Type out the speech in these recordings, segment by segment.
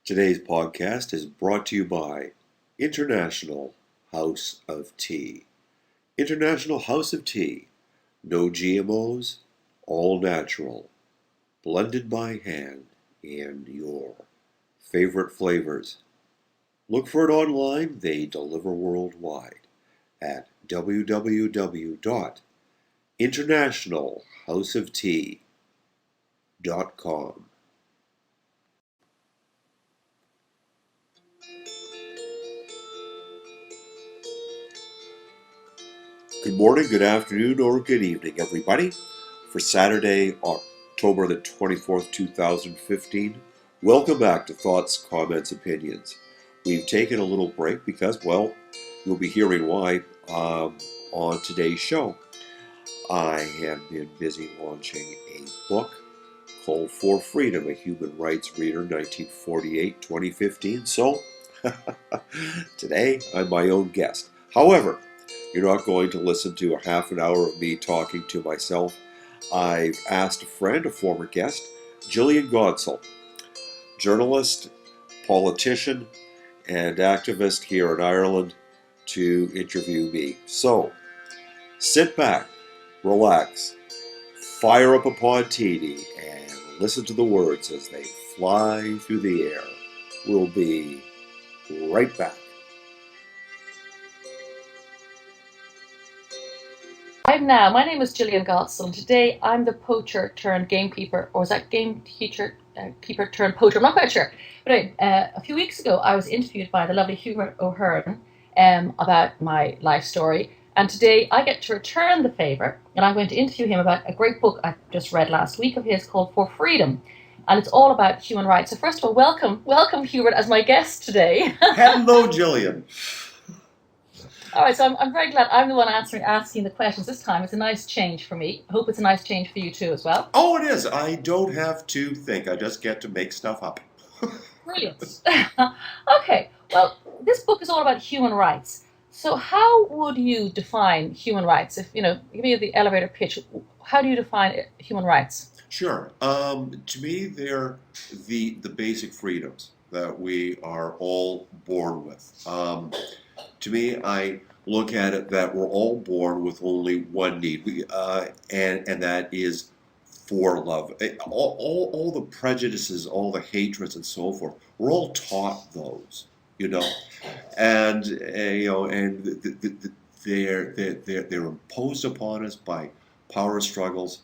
Today's podcast is brought to you by International House of Tea. International House of Tea. No GMOs, all natural, blended by hand, and your favorite flavors. Look for it online. They deliver worldwide at www.internationalhouseoftea.com. Good morning, good afternoon, or good evening, everybody. For Saturday, October the 24th, 2015, welcome back to Thoughts, Comments, Opinions. We've taken a little break because, well, you'll be hearing why on today's show. I have been busy launching a book called For Freedom, a Human Rights Reader, 1948-2015. So, today, I'm my own guest. However, you're not going to listen to a half an hour of me talking to myself. I've asked a friend, a former guest, Jillian Godsil, journalist, politician, and activist here in Ireland, to interview me. So, sit back, relax, fire up a pod TV, and listen to the words as they fly through the air. We'll be right back. My name is Jillian Godsil, and today I'm the poacher turned gamekeeper, or is that gamekeeper turned poacher? I'm not quite sure. But anyway, a few weeks ago, I was interviewed by the lovely Hubert O'Hearn about my life story, and today I get to return the favour, and I'm going to interview him about a great book I just read last week of his called For Freedom, and it's all about human rights. So first of all, welcome Hubert as my guest today. Hello, Jillian. All right, so I'm very glad I'm the one asking the questions this time. It's a nice change for me. I hope it's a nice change for you too as well. Oh, it is. I don't have to think. I just get to make stuff up. Brilliant. Okay, well, this book is all about human rights. So how would you define human rights? If, give me the elevator pitch. How do you define human rights? Sure. To me, they're the basic freedoms that we are all born with. To me, I look at it that we're all born with only one need, and that is for love. All the prejudices, all the hatreds, and so forth. We're all taught those, and they're imposed upon us by power struggles.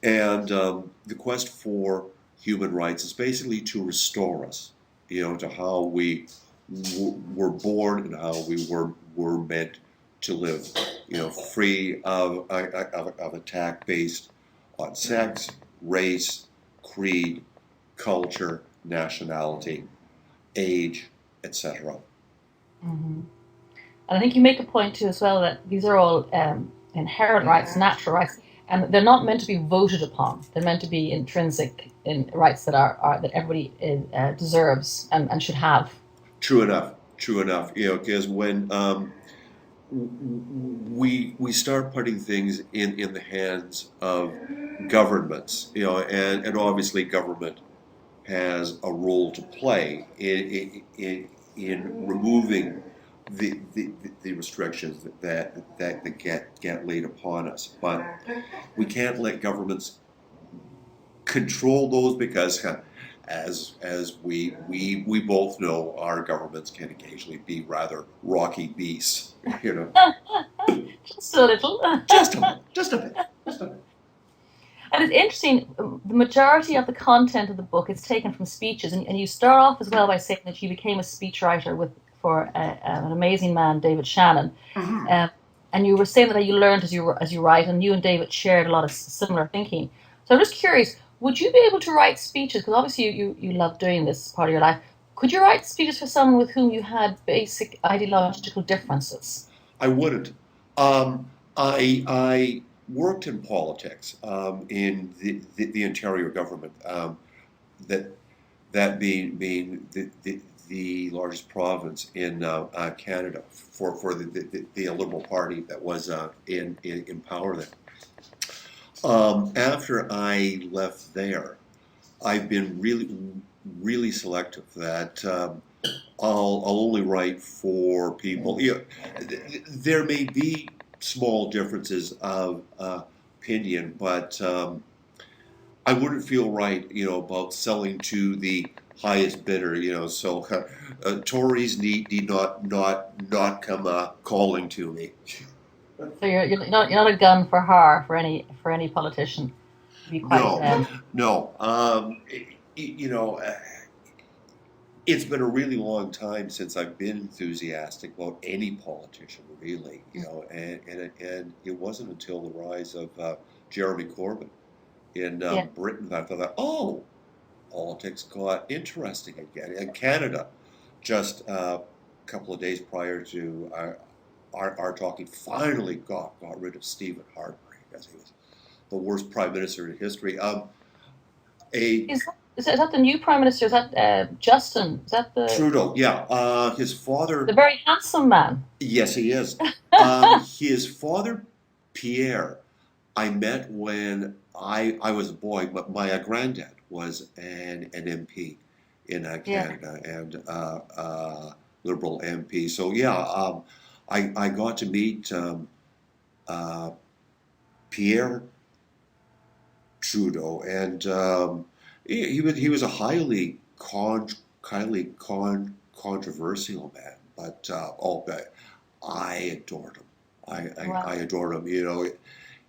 And the quest for human rights is basically to restore us, to how we were born and how we were meant to live, free of attack based on sex, race, creed, culture, nationality, age, etc. Mm-hmm. And I think you make a point too as well that these are all inherent rights, natural rights, and they're not meant to be voted upon. They're meant to be intrinsic in rights that are that everybody deserves and should have. True enough. Because when we start putting things in the hands of governments, and obviously government has a role to play in removing the restrictions that get laid upon us. But we can't let governments control those because as we both know, our governments can occasionally be rather rocky beasts, Just a little. Just a bit. And it's interesting, the majority of the content of the book is taken from speeches, and you start off as well by saying that you became a speechwriter for an amazing man, David Shannon. Mm-hmm. And you were saying that you learned as you write, and you and David shared a lot of similar thinking. So I'm just curious, would you be able to write speeches? Because obviously you love doing this part of your life. Could you write speeches for someone with whom you had basic ideological differences? I wouldn't. I worked in politics in the Ontario government. That being the largest province in Canada for the Liberal Party that was in power then. After I left there, I've been really selective. That I'll only write for people. There may be small differences of opinion, but I wouldn't feel right, about selling to the highest bidder. So Tories need not come calling to me. So you're not a gun for hire for any politician. Be quite No, no. It's been a really long time since I've been enthusiastic about any politician, really. And it wasn't until the rise of Jeremy Corbyn in yeah. Britain that I thought, oh, politics got interesting again. And Canada, just a couple of days prior to our talking, finally got rid of Stephen Harper because he was the worst prime minister in history. A Is that the new prime minister? Is that Justin? Is that Trudeau, yeah. His father, the very handsome man? yes, he is. His father, Pierre, I met when I was a boy, but my granddad was an MP in Yeah. Canada and Liberal MP. So yeah, I got to meet uh, Pierre Trudeau, and he was a controversial man, but I adored him. I Wow. adored him.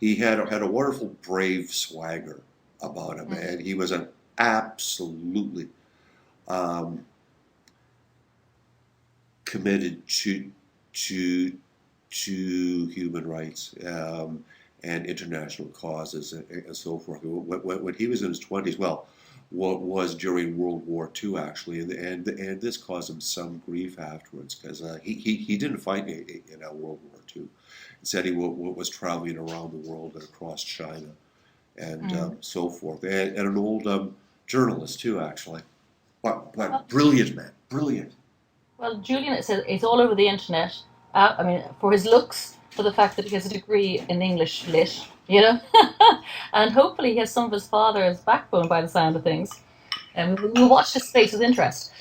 He had a wonderful, brave swagger about him, Mm. and he was an absolutely um, committed to human rights and international causes and so forth. When he was in his 20s, well, what was during World War II actually, and this caused him some grief afterwards because he didn't fight in World War II. Instead, he was traveling around the world and across China and Mm. so forth, and an old journalist too, actually. But Well, brilliant man, brilliant. Julian, it says he's all over the internet. I mean, for his looks, for the fact that he has a degree in English lit, and hopefully he has some of his father's backbone by the sound of things. And we'll watch this space with interest.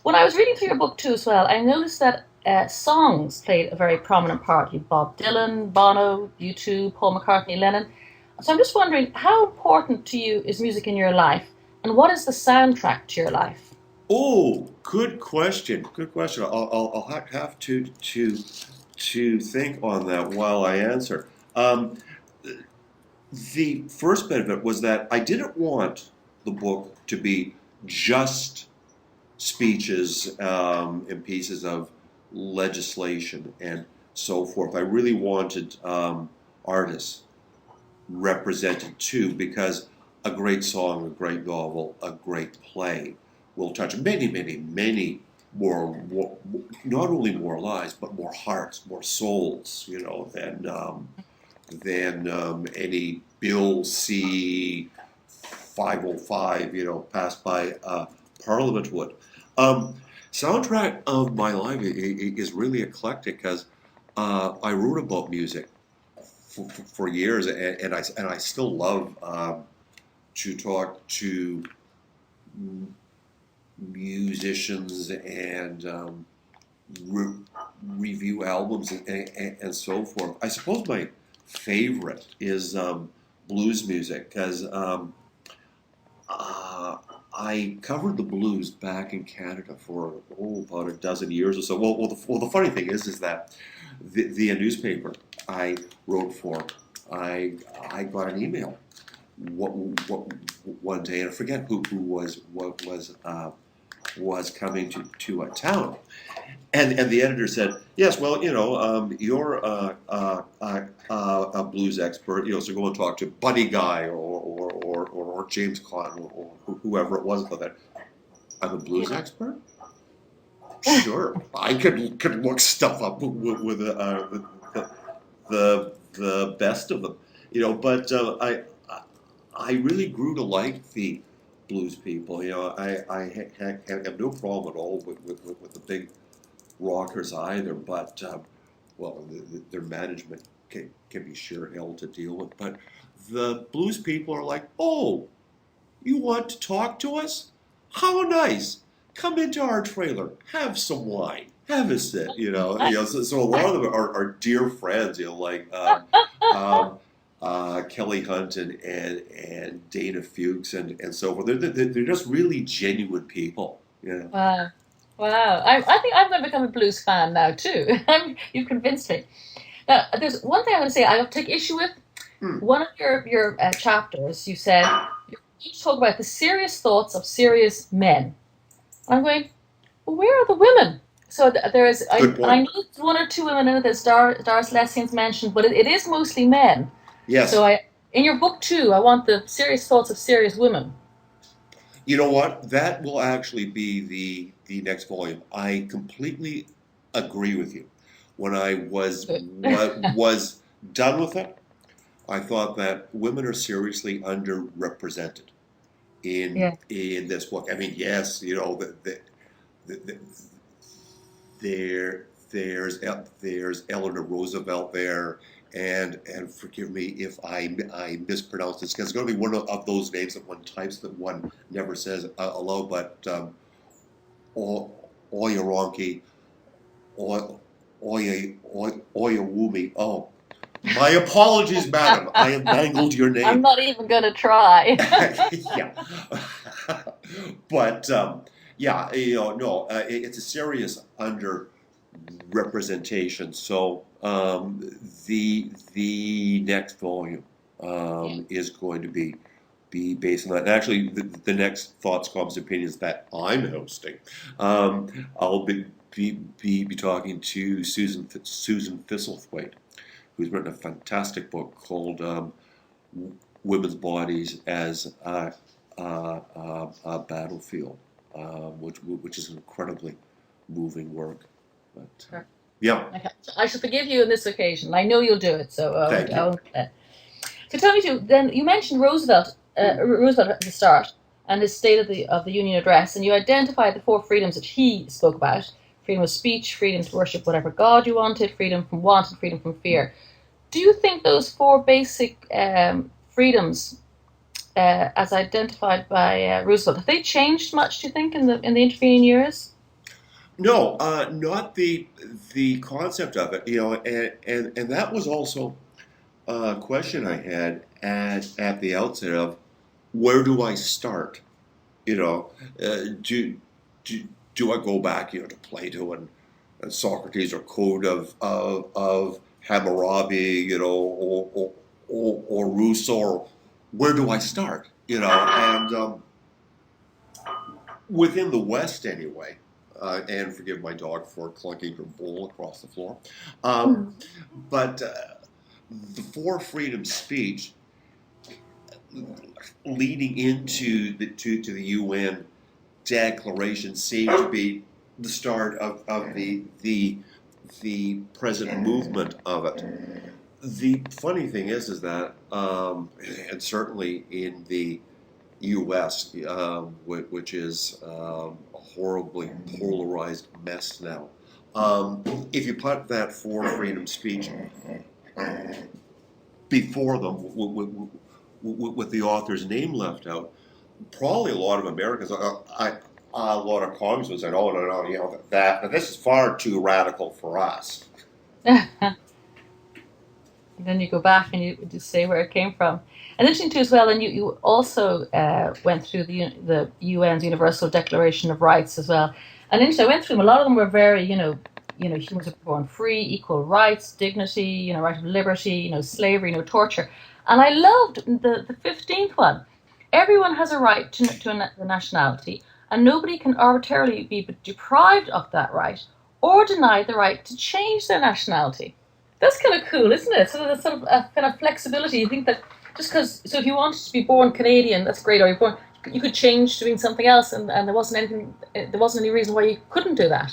When I was reading through your book too, as well, I noticed that songs played a very prominent part. You Bob Dylan, Bono, U2, Paul McCartney, Lennon. So I'm just wondering, how important to you is music in your life, and what is the soundtrack to your life? Oh, good question. Good question. I'll have to think on that while I answer. The first bit of it was that I didn't want the book to be just speeches and pieces of legislation and so forth. I really wanted artists represented too, because a great song, a great novel, a great play will touch many, many, many more, not only more lives, but more hearts, more souls, than any Bill C 505, passed by Parliament would. Um, Soundtrack of my life is really eclectic because I wrote about music for years, and I still love to talk to musicians and re- review albums and so forth. I suppose my favorite is blues music because uh, I covered the blues back in Canada for about a dozen years or so. The funny thing is that the newspaper I wrote for, I got an email what, what, one day, and I forget who was coming to a town, and the editor said, yes, well, you're a blues expert, so go and talk to Buddy Guy or James Cotton or whoever it was about that. I'm a blues Yeah. expert? Sure. I could look stuff up with the best of them, but I really grew to like the blues people. I have no problem at all with the big rockers either, but their management can be sure hell to deal with. But the blues people are like, oh, you want to talk to us? how nice. Come into our trailer, have some wine, have a sit. So a lot of them are dear friends. Like um, Kelly Hunt and Dana Fuchs and so forth. They're just really genuine people. Wow. Wow. I think I'm going to become a blues fan now too. You've convinced me. Now, there's one thing I'm going to say I will take issue with. Hmm. One of your chapters, you said you talk about the serious thoughts of serious men. I'm going, well, where are the women? So there is, Good and I point. know there's one or two women in it. There's Doris Lessing's mentioned, but it is mostly men. So Yes. in your book too, I want the serious thoughts of serious women. You know what? That will actually be the next volume. I completely agree with you. When I was Good. was done with it, I thought that women are seriously underrepresented Yeah. in this book. I mean, yes, the, there's Eleanor Roosevelt there, and forgive me if I mispronounce this because it's going to be one of those names that one types that one never says aloud. But Oyaronki, Oyawumi. Oh, my apologies, madam. I have mangled your I'm name. not even going to try. Yeah, but yeah, no, it's a serious underrepresentation. So the next volume Yeah. is going to be based on that. And actually, the next thoughts, comments, opinions that I'm hosting, I'll be talking to Susan Thistlethwaite, who's written a fantastic book called Women's Bodies as a Battlefield, which is an incredibly moving work. But Sure. yeah, Okay. I shall forgive you on this occasion. I know you'll do it, so thank you. So tell me too. Then you mentioned Roosevelt at the start, and his State of the Union address, and you identified the four freedoms that he spoke about: freedom of speech, freedom to worship whatever God you wanted, freedom from want, and freedom from fear. Do you think those four basic freedoms, as identified by Roosevelt, have they changed much? Do you think in the intervening years? No, not the concept of it. And that was also a question I had at the outset of where do I start? You know, do do I go back, to Plato and Socrates or Code of Hammurabi, or Rousseau? Or where do I start? And within the West anyway. And forgive my dog for clunking her bowl across the floor. Um, but the four freedom speech leading into to the UN declaration seemed to be the start of the present movement of it. The funny thing is that, and certainly in the U.S., which is a horribly polarized mess now. If you put that four freedom speech before them with the author's name left out, probably a lot of Americans, a lot of congressmen said, "Oh no, that this is far too radical for us." And then you go back and you just say where it came from. And interesting too as well. And you also went through the UN's Universal Declaration of Rights as well. And interesting, I went through them. A lot of them were very, humans are born free, equal rights, dignity, right of liberty, slavery, no torture. And I loved the 15th one. Everyone has a right to a nationality, and nobody can arbitrarily be deprived of that right or denied the right to change their nationality. That's kind of cool, isn't it? So there's sort of a kind of flexibility. You think that just because, so if you wanted to be born Canadian, that's great, or you could change to being something else, and there wasn't any reason why you couldn't do that.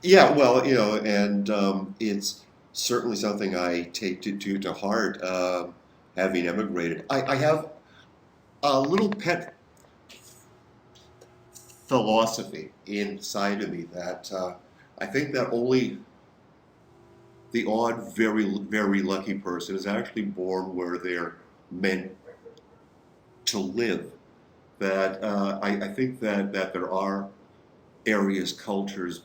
Yeah, well, and it's certainly something I take to heart, having emigrated. I have a little pet philosophy inside of me that I think that only the odd, very, very lucky person is actually born where they're meant to live. that I think that there are areas, cultures,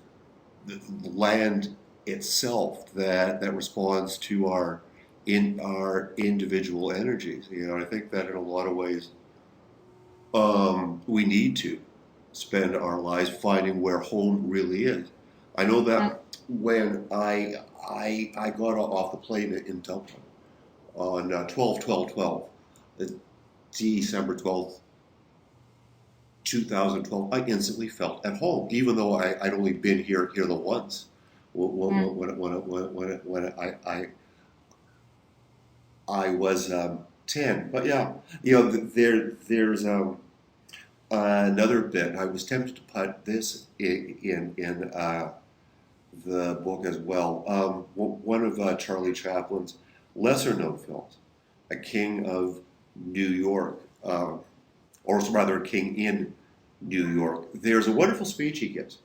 the land itself that responds to our individual energies. I think that in a lot of ways, we need to spend our lives finding where home really is. I know Mm. that when I got off the plane in Dublin on 12/12/12, December 12th, 2012, I instantly felt at home, even though I'd only been here the once. Mm. When I was 10. But yeah, there's another bit. I was tempted to put this in the book as well. One of Charlie Chaplin's lesser known films, A King of New York, or rather, A King in New York. There's a wonderful speech he gives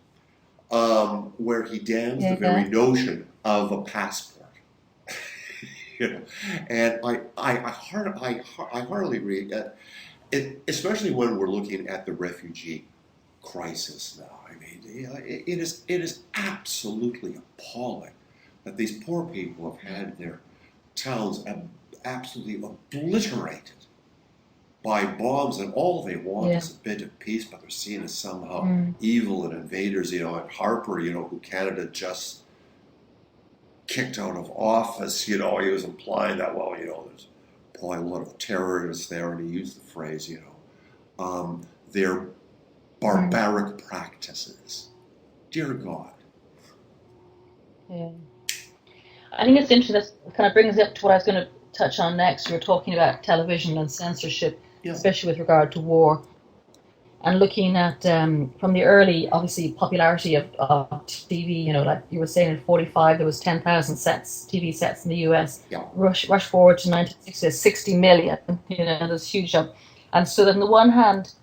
where he damns the very Yeah. notion of a passport. you know, and I heartily agree. Especially when we're looking at the refugee crisis now. I mean, it is absolutely appalling that these poor people have had their towns absolutely obliterated by bombs, and all they want Yeah. is a bit of peace, but they're seen as somehow Mm. evil and invaders. And Harper, who Canada just kicked out of office, he was implying that, well, there's probably a lot of terrorists there, and he used the phrase, they're Mm. barbaric practices. Dear God. Yeah. I think it's interesting. That kind of brings up to what I was going to touch on next. We were talking about television and censorship, Yeah. especially with regard to war, and looking at from the early, obviously, popularity of TV. Like you were saying, in '45 there was 10,000 TV sets in the US. Yeah. Rush forward to 1960, 60 million. There's huge jump. And so, that on the one hand,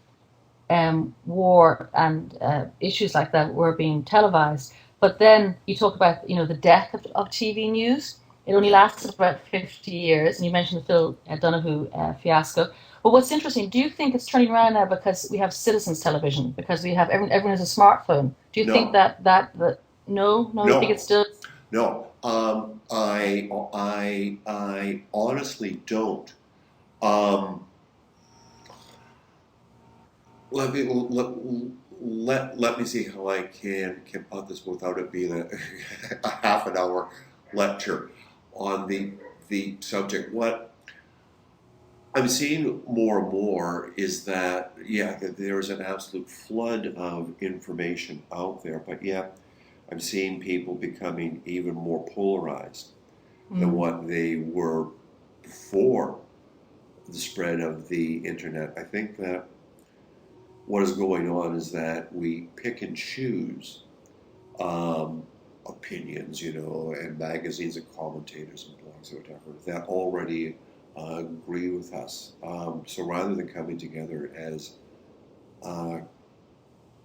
war and issues like that were being televised. But then you talk about the death of TV news. It only lasted about 50 years, and you mentioned the Phil Donahue fiasco. But what's interesting, do you think it's turning around now because we have citizens television, because we have everyone has a smartphone? Do you think No. that no, you think it's No. still? No. I honestly don't. Um, let me let me see how I can put this without it being a half an hour lecture on the subject. What I'm seeing more and more is that, yeah, there's an absolute flood of information out there, but yeah, I'm seeing people becoming even more polarized than Mm. what they were before the spread of the internet. I think that what is going on is that we pick and choose um, opinions, and magazines and commentators and blogs or whatever that already agree with us. So rather than coming together as a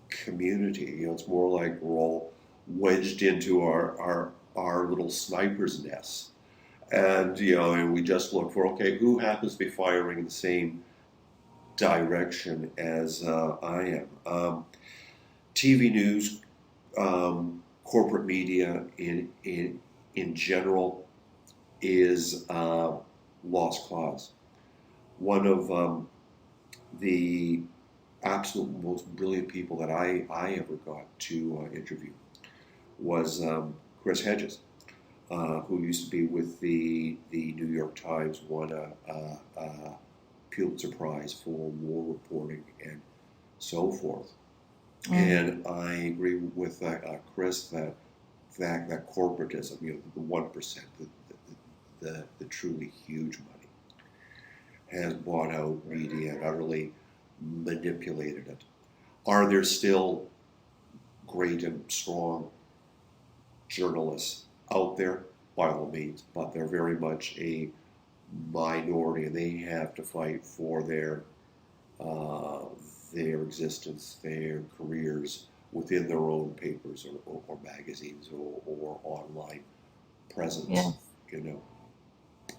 community, it's more like we're all wedged into our little sniper's nests. And we just look for, okay, who happens to be firing in the same direction as I am. TV news, corporate media in general is lost cause. One of the absolute most brilliant people that I ever got to interview was Chris Hedges, who used to be with the New York Times, won a Pulitzer Prize for war reporting and so forth. Mm. And I agree with Chris that corporatism, the 1%, the truly huge money, has bought out media and utterly manipulated it. Are there still great and strong journalists out there? By all means, but they're very much a minority, and they have to fight for uh, their existence, their careers within their own papers or magazines or online Yeah. presence. You know.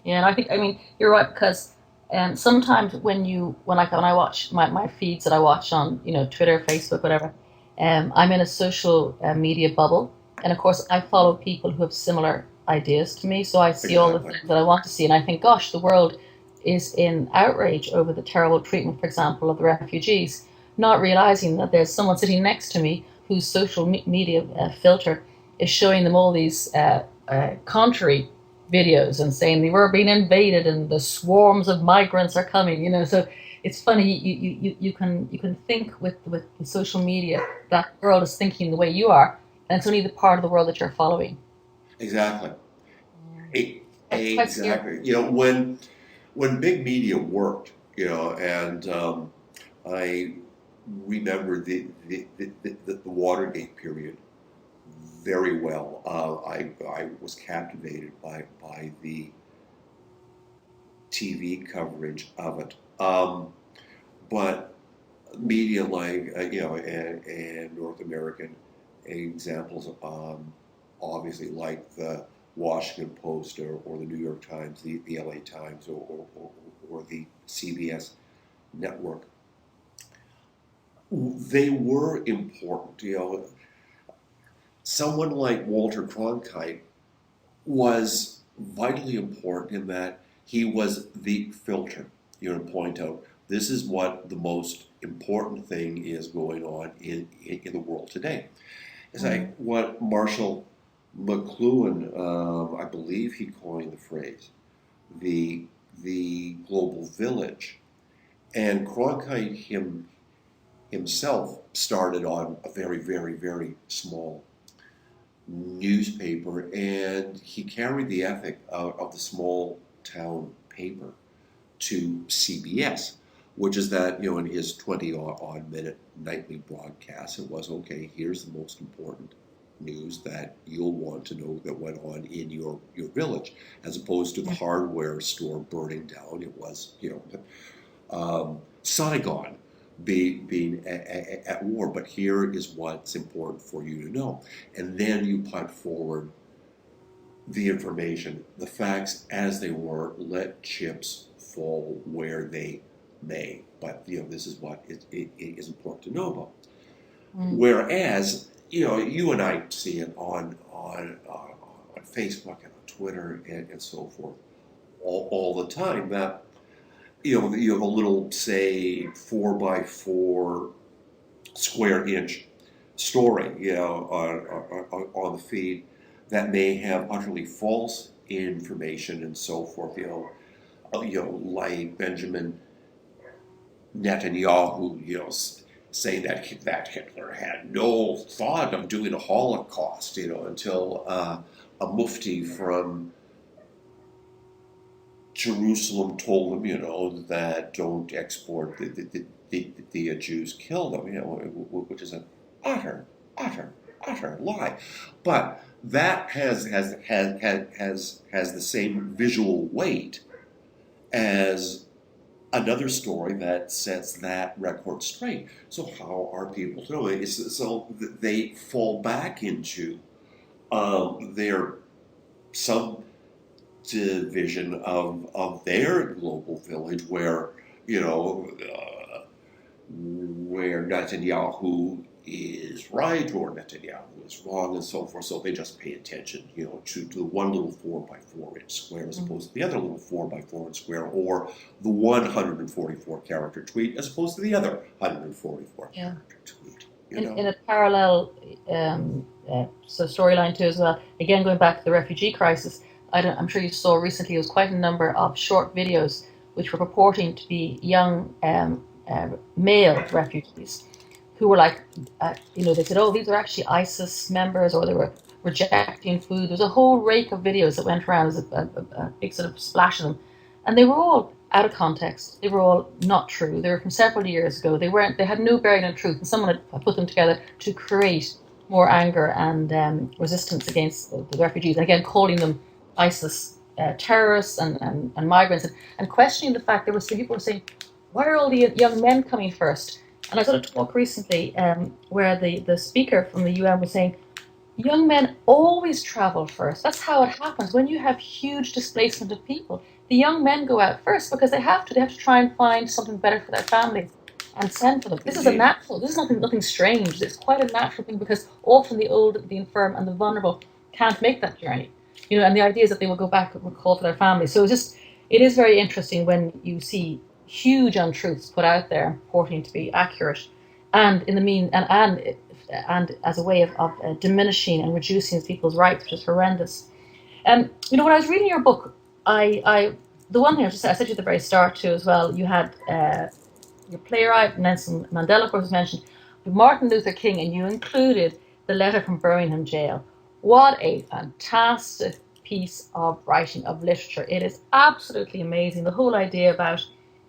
Yeah, and I think, I mean, you're right, because And sometimes when I watch my feeds that I watch on Twitter, Facebook, whatever, I'm in a social media bubble, and of course I follow people who have similar ideas to me. So I see all the Exactly. things that I want to see, and I think, gosh, the world is in outrage over the terrible treatment, for example, of the refugees, not realizing that there's someone sitting next to me whose social media filter is showing them all these contrary videos and saying they were being invaded and the swarms of migrants are coming. So it's funny, you can think with the social media that the world is thinking the way you are, and it's only the part of the world that you're following. Exactly. It's quite scary. Exactly. When big media worked, and I remember the Watergate period very well. I was captivated by the TV coverage of it. But media like and North American examples, obviously like the Washington Post or the New York Times, the LA Times, or the CBS network, they were important. Someone like Walter Cronkite was vitally important in that he was the filter. To point out this is what the most important thing is going on in the world today. It's like what Marshall McLuhan, I believe he coined the phrase, the global village. And Cronkite himself started on a very, very, very small newspaper, and he carried the ethic of the small town paper to CBS, which is that, in his 20 odd minute nightly broadcast, it was okay, here's the most important news that you'll want to know that went on in your village, as opposed to the hardware store burning down. It was, Saigon being at war, but here is what's important for you to know. And then you put forward the information, the facts as they were, let chips fall where they may. But, this is what it is important to know about. Whereas, you and I see it on Facebook and on Twitter and so forth all the time that you have a little, say, 4x4 square inch story, on the feed that may have utterly false information and so forth, like Benjamin Netanyahu, saying that Hitler had no thought of doing a Holocaust, until a mufti from Jerusalem told him, that don't export the Jews kill them, which is an utter, utter lie. But that has the same visual weight as another story that sets that record straight. So how are people to know? So they fall back into their subdivision of their global village, where where Netanyahu is right or Netanyahu is wrong and so forth. So they just pay attention, to the one little 4x4 inch square as opposed to the other little 4x4 inch square, or the 144 character tweet as opposed to the other 144 character tweet. In a parallel storyline too as well, again going back to the refugee crisis, I'm sure you saw recently, there was quite a number of short videos which were purporting to be young male refugees who were like, they said, oh, these are actually ISIS members, or they were rejecting food. There was a whole rake of videos that went around, as a big sort of splash of them. And they were all out of context. They were all not true. They were from several years ago. They had no bearing on truth. And someone had put them together to create more anger and resistance against the refugees. And again, calling them ISIS terrorists and migrants, and questioning the fact there were some people who were saying, why are all the young men coming first? And I was at a talk recently where the speaker from the UN was saying, young men always travel first. That's how it happens. When you have huge displacement of people, the young men go out first because they have to. They have to try and find something better for their families and send for them. This is a Indeed. natural. This is nothing strange. It's quite a natural thing because often the old, the infirm, and the vulnerable can't make that journey. And the idea is that they will go back and call for their families. So it is very interesting when you see huge untruths put out there purporting to be accurate, and in the and as a way of diminishing and reducing people's rights, which is horrendous. And when I was reading your book, I the one thing I said to you at the very start too as well. You had your playwright Nelson Mandela, of course, was mentioned, Martin Luther King, and you included the letter from Birmingham jail. What a fantastic piece of writing, of literature! It is absolutely amazing. The whole idea about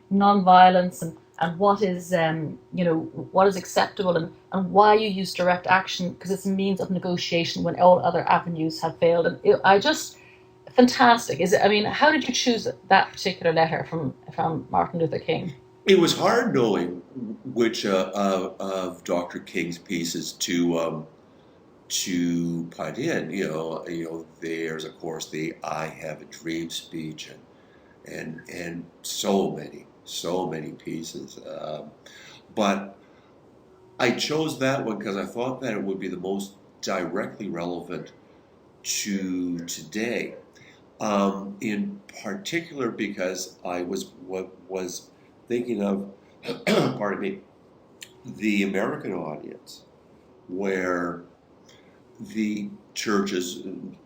non-violence and what is what is acceptable, and why you use direct action, because it's a means of negotiation when all other avenues have failed. And I just fantastic. How did you choose that particular letter from Martin Luther King? It was hard knowing which of Dr. King's pieces to put in. There's of course the "I Have a Dream" speech, and so many pieces. But I chose that one because I thought that it would be the most directly relevant to today. In particular, because I was thinking of, pardon me, the American audience, where the churches,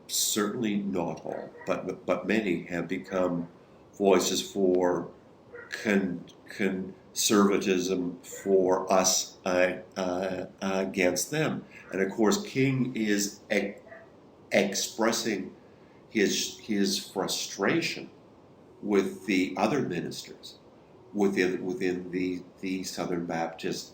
certainly not all, but many, have become voices for conservatism, for us against them. And of course, King is expressing his frustration with the other ministers within the Southern Baptist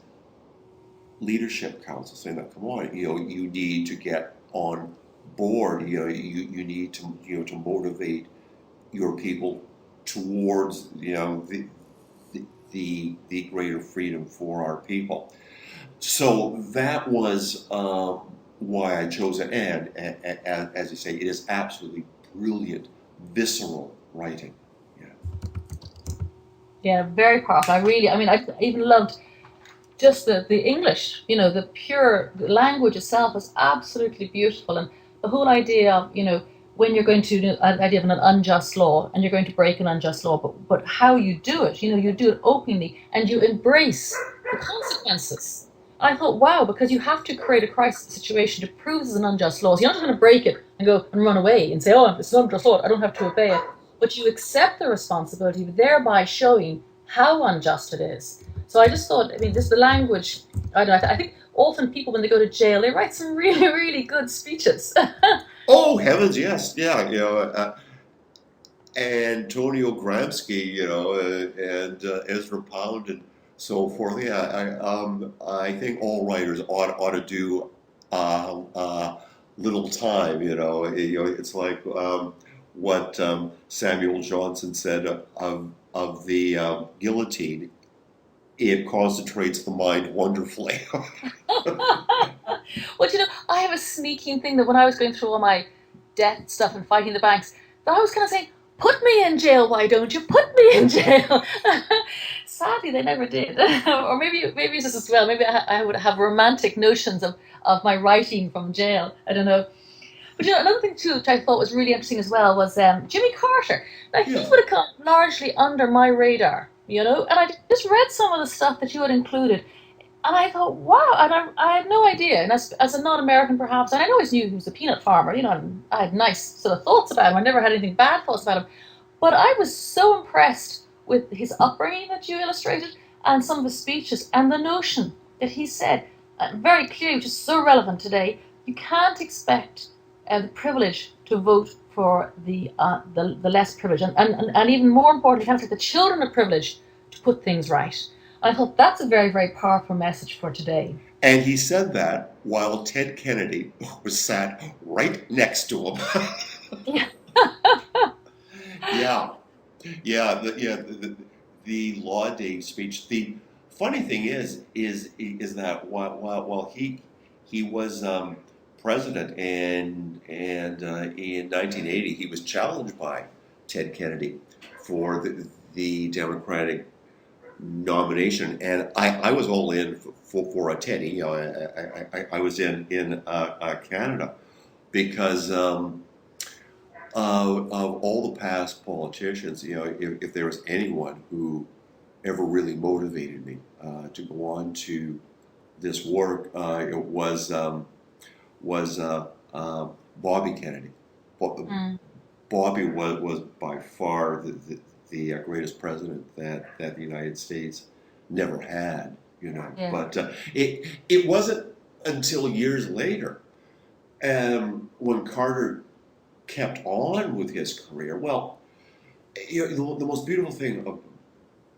Leadership Council, saying that, come on, you need to get on board. You need to motivate your people towards the greater freedom for our people. So that was why I chose it. And as you say, it is absolutely brilliant, visceral writing. Yeah, very powerful. I even loved just the English, the pure language itself is absolutely beautiful. And the whole idea of, when you're going to, an idea of an unjust law, and you're going to break an unjust law, but how you do it, you do it openly, and you embrace the consequences. I thought, wow, because you have to create a crisis situation to prove it's an unjust law. So you're not just going to break it and go and run away and say, oh, it's an unjust law, I don't have to obey it. But you accept the responsibility, thereby showing how unjust it is. So I just thought, this the language. I don't know. I think often people, when they go to jail, they write some really, really good speeches. Oh heavens, yes, yeah. Antonio Gramsci, and Ezra Pound, and so forth. Yeah, I think all writers ought to do little time. It's like what Samuel Johnson said of the guillotine. It concentrates the mind wonderfully. Well, I have a sneaking thing that when I was going through all my debt stuff and fighting the banks, that I was kind of saying, put me in jail, why don't you? Put me in jail. Sadly, they never did. Or maybe it's just as well. Maybe I would have romantic notions of my writing from jail. I don't know. But another thing too, which I thought was really interesting as well, was Jimmy Carter. Now, he would have come largely under my radar, and I just read some of the stuff that you had included, and I thought, wow, and I had no idea. And as a non-American, perhaps, and I always knew he was a peanut farmer, and I had nice sort of thoughts about him. I never had anything bad thoughts about him. But I was so impressed with his upbringing that you illustrated, and some of his speeches, and the notion that he said, very clearly, which is so relevant today, you can't expect the privilege to vote for the less privileged, and even more importantly, have the children of privilege to put things right. And I thought that's a very, very powerful message for today. And he said that while Ted Kennedy was sat right next to him. Yeah. Yeah. The Law Day speech. The funny thing is that while he was president, and in 1980 he was challenged by Ted Kennedy for the Democratic nomination, and I was all in for a Teddy. You know, I was in Canada because of all the past politicians. You know, if there was anyone who ever really motivated me to go on to this work, it was Bobby Kennedy. Mm. Bobby was by far the greatest president that the United States never had, you know. Yeah. But it wasn't until years later, when Carter kept on with his career. Well, you know, the most beautiful thing about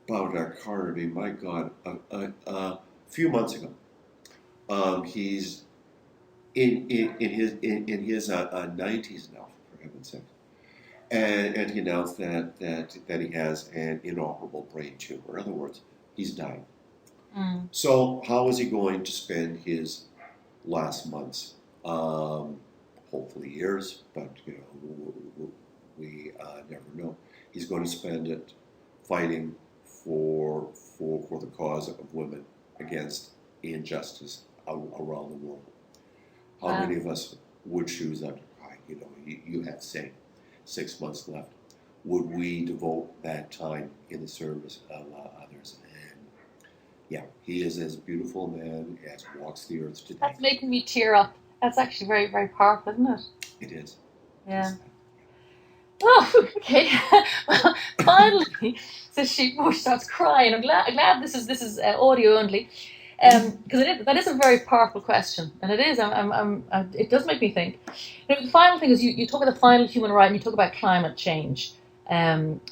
Carter, I mean, my God, a few months ago, he's in his 90s now, for heaven's sake. And he announced that he has an inoperable brain tumor. In other words, he's dying. Mm. So how is he going to spend his last months? Hopefully years, but you know, we never know. He's going to spend it fighting for the cause of women against injustice around the world. How Wow. many of us would choose that? You know, you have to say 6 months left. Would we devote that time in the service of others? And yeah, he is as beautiful a man as walks the earth today. That's making me tear up. That's actually very, very powerful, isn't it? It is. Yeah. Oh, okay. Well, finally, so she before she starts crying. I'm glad this is audio only, because that is a very powerful question, and it is. It does make me think. You know, the final thing is you talk about the final human right, and you talk about climate change.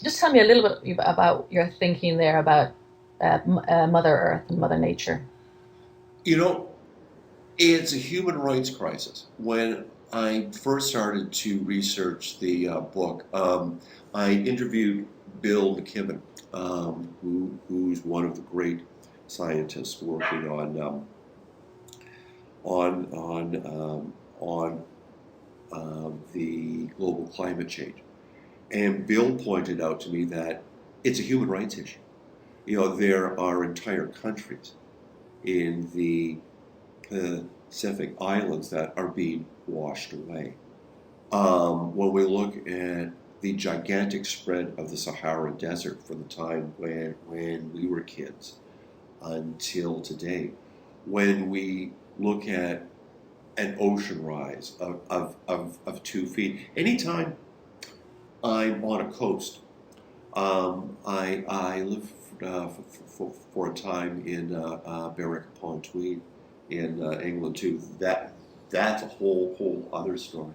Just tell me a little bit about your thinking there about Mother Earth and Mother Nature. You know, it's a human rights crisis. When I first started to research the book, I interviewed Bill McKibben, who's one of the great scientists working on the global climate change. And Bill pointed out to me that it's a human rights issue. You know, there are entire countries in the Pacific Islands that are being washed away. When we look at the gigantic spread of the Sahara Desert from the time when we were kids until today, when we look at an ocean rise of 2 feet, anytime I'm on a coast, I lived for a time in Berwick-upon-Tweed in England too. That's a whole other story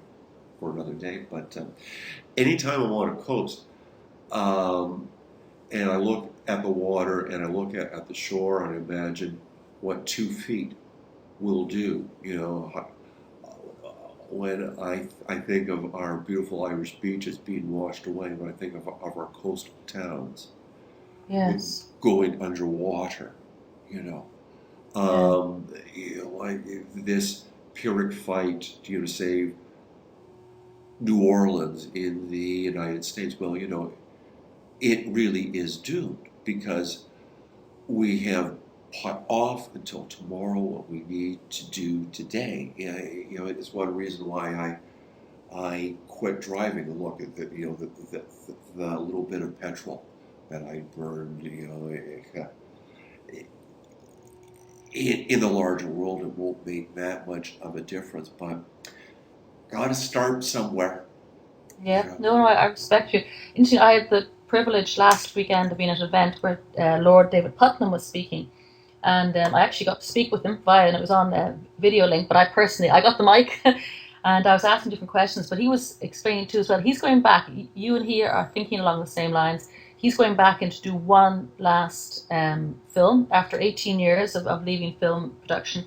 for another day. But anytime I'm on a coast, and I look at the water and I look at the shore and I imagine what 2 feet will do. You know, when I think of our beautiful Irish beaches being washed away, when I think of our coastal towns Yes. going underwater, you know. Yeah. Like this Pyrrhic fight, you know, to save New Orleans in the United States. Well, you know, it really is doomed because we have put off until tomorrow what we need to do today. You know, it's one reason why I quit driving and look at the little bit of petrol that I burned. You know, in the larger world, it won't make that much of a difference, but got to start somewhere. You Yeah, know? no, I respect you. Interesting, I had the privilege last weekend of being at an event where Lord David Putnam was speaking, and I actually got to speak with him via, and it was on a video link. But I got the mic, and I was asking different questions. But he was explaining too as well. He's going back. You and he are thinking along the same lines. He's going back in to do one last film after 18 years of leaving film production,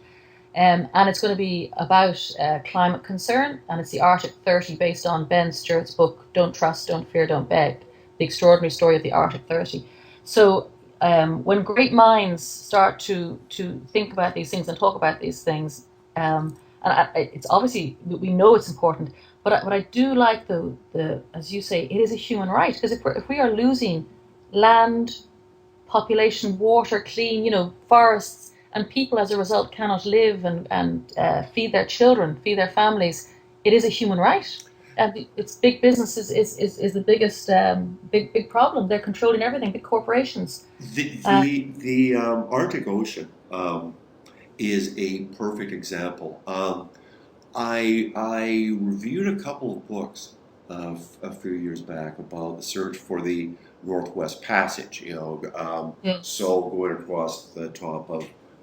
and it's going to be about climate concern, and it's the Arctic 30 based on Ben Stewart's book Don't Trust, Don't Fear, Don't Beg, the extraordinary story of the Arctic 30. So when great minds start to think about these things and talk about these things, and it's obviously, we know it's important, But I do like the as you say, it is a human right, because if we are losing land, population, water, clean, forests, and people as a result cannot live and feed their children, feed their families, it is a human right. And it's big business is the biggest big problem. They're controlling everything. Big corporations. Uh, The Arctic Ocean is a perfect example. I reviewed a couple of books a few years back about the search for the Northwest Passage. yes. So going across the top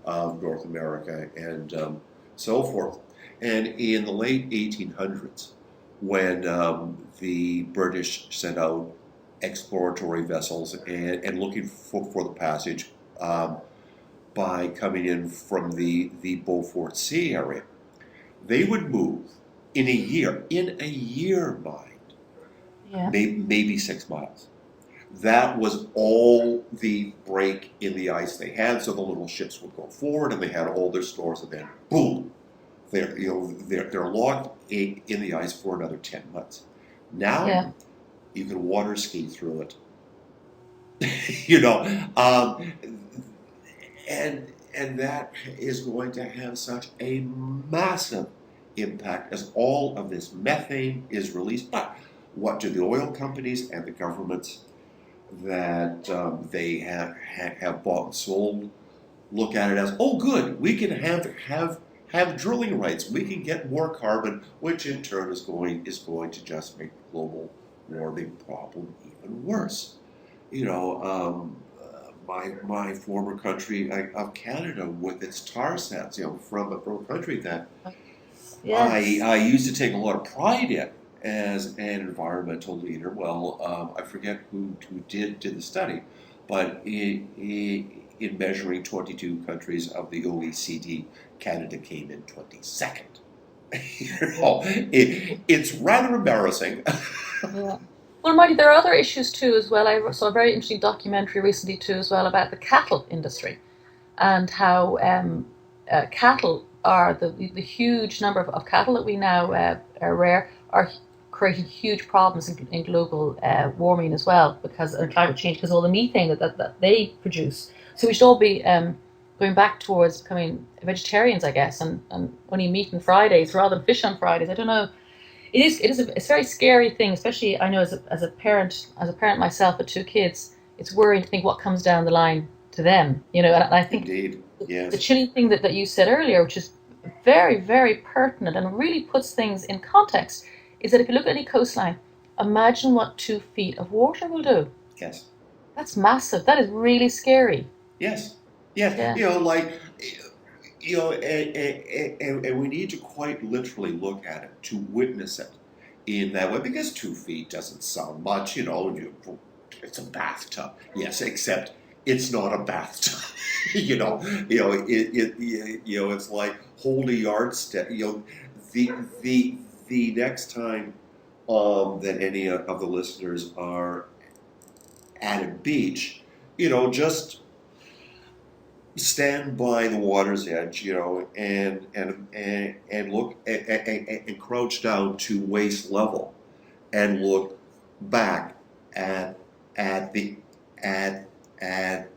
of North America and so forth. And in the late 1800s, when the British sent out exploratory vessels and looking for the passage by coming in from the Beaufort Sea area, they would move in a year, mind, Yeah. maybe 6 miles. That was all the break in the ice they had, so the little ships would go forward and they had all their stores, and then boom, they're locked in the ice for another 10 months. Now Yeah. you can water ski through it. you know, um, and that is going to have such a massive impact as all of this methane is released. But what do the oil companies and the governments that they have bought and sold look at it as? Oh, good, we can have drilling rights. We can get more carbon, which in turn is going to just make the global warming problem even worse. You know, my former country of Canada with its tar sands, from a country that Yes. I used to take a lot of pride in as an environmental leader. Well, I forget who did the study, but in measuring 22 countries of the OECD, Canada came in 22nd. It's rather embarrassing. Yeah. Well, Marty, there are other issues too as well. I saw a very interesting documentary recently too as well about the cattle industry and how cattle are the huge number of cattle that we now rear are creating huge problems in global warming as well, because of climate change, because of all the methane that they produce. So we should all be going back towards becoming vegetarians, I guess, and only meat on Fridays rather than fish on Fridays. I don't know. It's a very scary thing, especially I know as a parent myself with two kids. It's worrying to think what comes down the line to them. And I think Indeed, the yes. chilling thing that you said earlier, which is very, very pertinent and really puts things in context, is that if you look at any coastline, imagine what 2 feet of water will do. Yes. That's massive. That is really scary. Yes. Yes. Yeah. And we need to quite literally look at it to witness it in that way, because 2 feet doesn't sound much. It's a bathtub. Yes, except it's not a bathtub. It's like hold a yardstick. The next time that any of the listeners are at a beach, just stand by the water's edge, and look and crouch down to waist level, and look back at at the at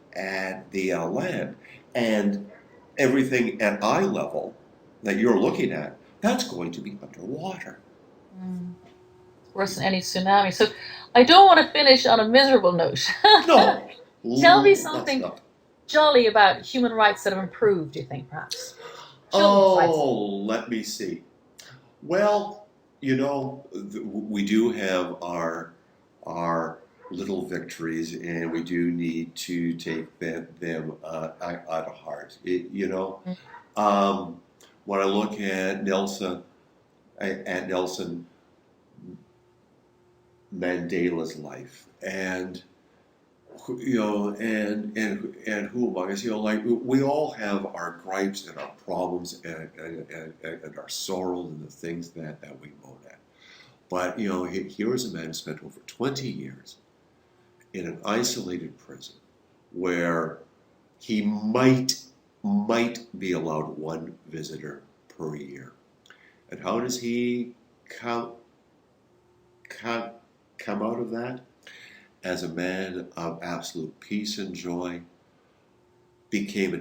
the land, and everything at eye level that you're looking at, that's going to be underwater. Mm. Worse than any tsunami. So I don't want to finish on a miserable note. No, Tell me let's something not. jolly about human rights that have improved, do you think, perhaps? Children's rights. Oh, let me see. Well, we do have our little victories, and we do need to take them out of heart. Um, when I look at Nelson Mandela's life, and who among us, like we all have our gripes and our problems and our sorrows and the things that we moan at. But here is a man who spent over 20 years in an isolated prison where he might be allowed one visitor per year. And how does he count come out of that as a man of absolute peace and joy, became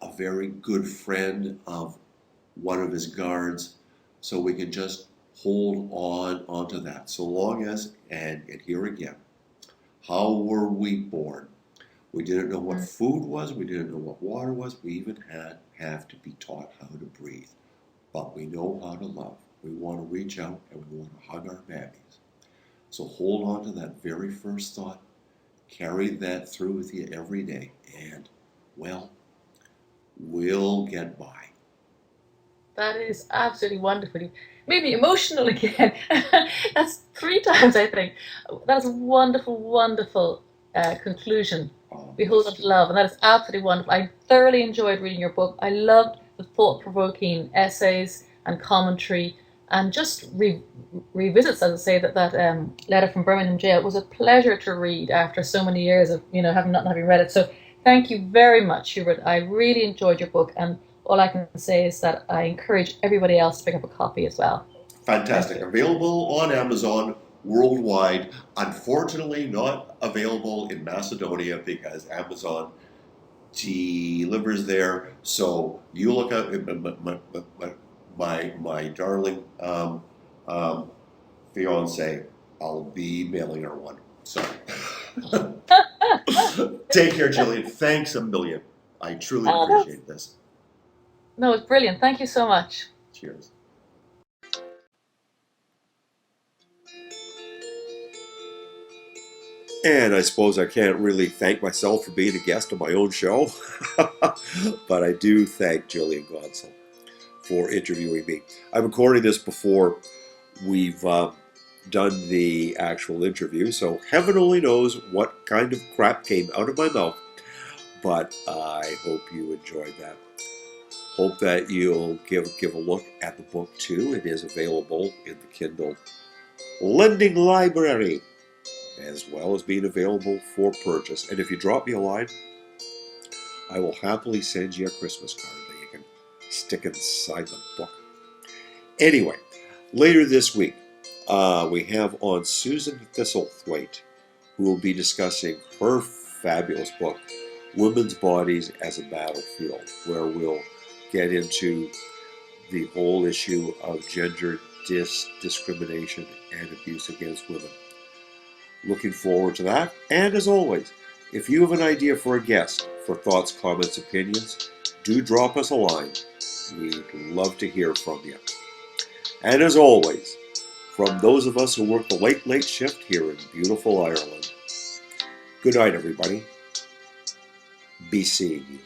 a very good friend of one of his guards, so we can just hold on onto that. So long as, and here again, how were we born? We didn't know what food was, we didn't know what water was, we even have to be taught how to breathe. But we know how to love. We want to reach out and we want to hug our babbies. So hold on to that very first thought, carry that through with you every day, and, well, we'll get by. That is absolutely wonderful. You made me emotional again. That's 3 times, I think. That is a wonderful, wonderful conclusion. We hold on to love, and that is absolutely wonderful. I thoroughly enjoyed reading your book. I loved the thought-provoking essays and commentary, and just revisits, as I say, that letter from Birmingham jail. It was a pleasure to read after so many years of not having read it. So thank you very much, Hubert. I really enjoyed your book, and all I can say is that I encourage everybody else to pick up a copy as well. Fantastic. Available on Amazon worldwide. Unfortunately, not available in Macedonia because Amazon delivers there. So you look up my darling fiance. I'll be mailing her one. So take care, Jillian. Thanks a million. I truly appreciate this. No, it's brilliant. Thank you so much. Cheers. And I suppose I can't really thank myself for being a guest on my own show, but I do thank Jillian Godsil for interviewing me. I'm recording this before we've done the actual interview, so heaven only knows what kind of crap came out of my mouth, but I hope you enjoyed that. Hope that you'll give a look at the book too. It is available in the Kindle lending library, as well as being available for purchase. And if you drop me a line, I will happily send you a Christmas card that you can stick inside the book. Anyway, later this week, we have on Susan Thistlethwaite, who will be discussing her fabulous book, Women's Bodies as a Battlefield, where we'll get into the whole issue of gender discrimination and abuse against women. Looking forward to that. And as always, if you have an idea for a guest for thoughts, comments, opinions, do drop us a line. We'd love to hear from you. And as always, from those of us who work the late shift here in beautiful Ireland, good night, everybody. Be seeing you.